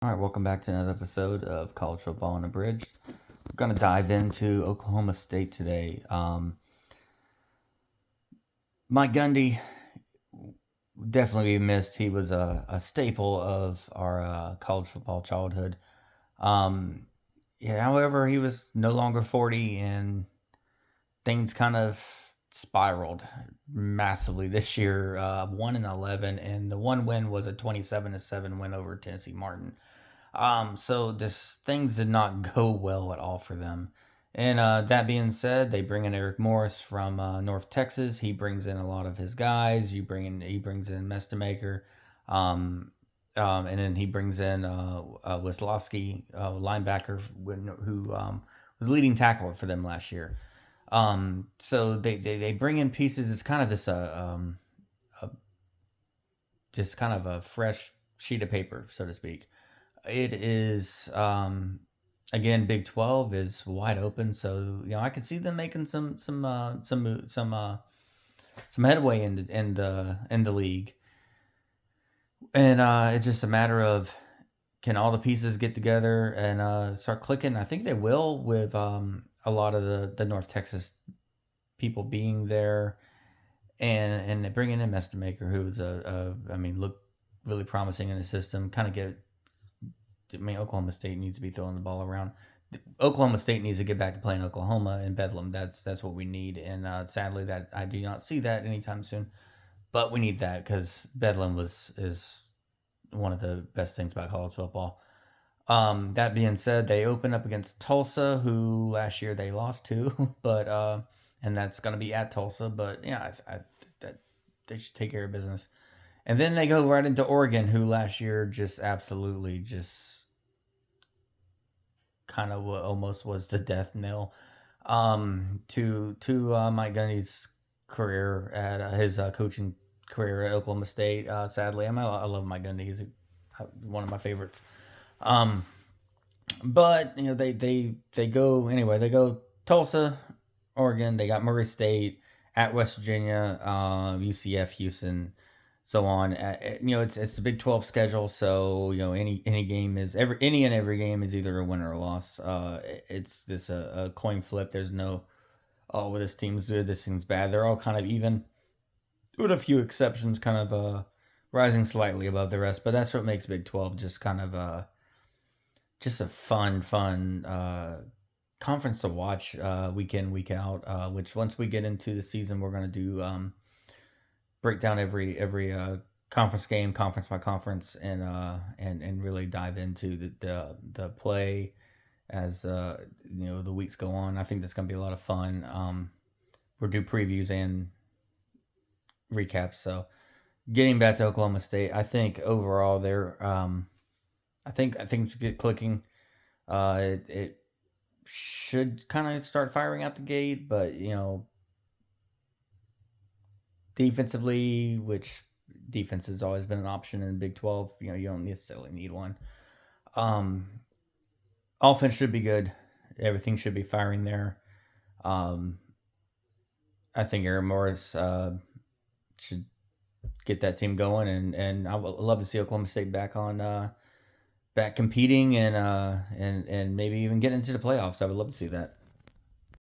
All right, welcome back to another episode of College Football Unabridged. We're going to dive into Oklahoma State today. Mike Gundy definitely be missed. He was a staple of our college football childhood. Um, however, he was no longer 40, and things kind of spiraled massively this year. 1-11, and the one win was a 27-7 win over Tennessee Martin. So this things did not go well at all for them. And that being said, they bring in Eric Morris from North Texas. He brings in a lot of his guys. He brings in Mestamaker, and then he brings in Wislowski, linebacker, who was leading tackle for them last year. So they bring in pieces. It's kind of this a, just kind of a fresh sheet of paper, so to speak. It is again, Big 12 is wide open, so I can see them making some headway in the league, and it's just a matter of, can all the pieces get together and start clicking. I think they will, with a lot of the North Texas people being there, and bringing in Mestamaker, who is look really promising in the system. Oklahoma State needs to be throwing the ball around. Oklahoma State needs to get back to playing Oklahoma and Bedlam. That's what we need, and sadly, that I do not see that anytime soon. But we need that, because Bedlam is one of the best things about college football. That being said, they open up against Tulsa, who last year they lost to, but and that's going to be at Tulsa. But yeah, that they should take care of business. And then they go right into Oregon, who last year just absolutely just kind of almost was the death knell to Mike Gundy's career at his coaching career at Oklahoma State. Sadly, I love Mike Gundy. He's one of my favorites. Um, but they go anyway. They go Tulsa, Oregon. They got Murray State, at West Virginia, UCF, Houston, so on. It's the Big 12 schedule, so any game is every game is either a win or a loss. It's this a coin flip. There's no, oh, well, this team's good, this team's bad. They're all kind of even, with a few exceptions, kind of rising slightly above the rest. But that's what makes Big 12 just kind of just a fun conference to watch week in, week out. Which, once we get into the season, we're gonna do break down every conference game, conference by conference, and really dive into the play as the weeks go on. I think that's gonna be a lot of fun. We'll do previews and recaps. So, getting back to Oklahoma State, I think overall they're I think it's good clicking. It should kind of start firing out the gate, but defensively, which defense has always been an option in Big 12. You don't necessarily need one. Um, Offense should be good. Everything should be firing there. Um, I think Aaron Morris should get that team going, and I would love to see Oklahoma State back competing, and maybe even get into the playoffs. I would love to see that.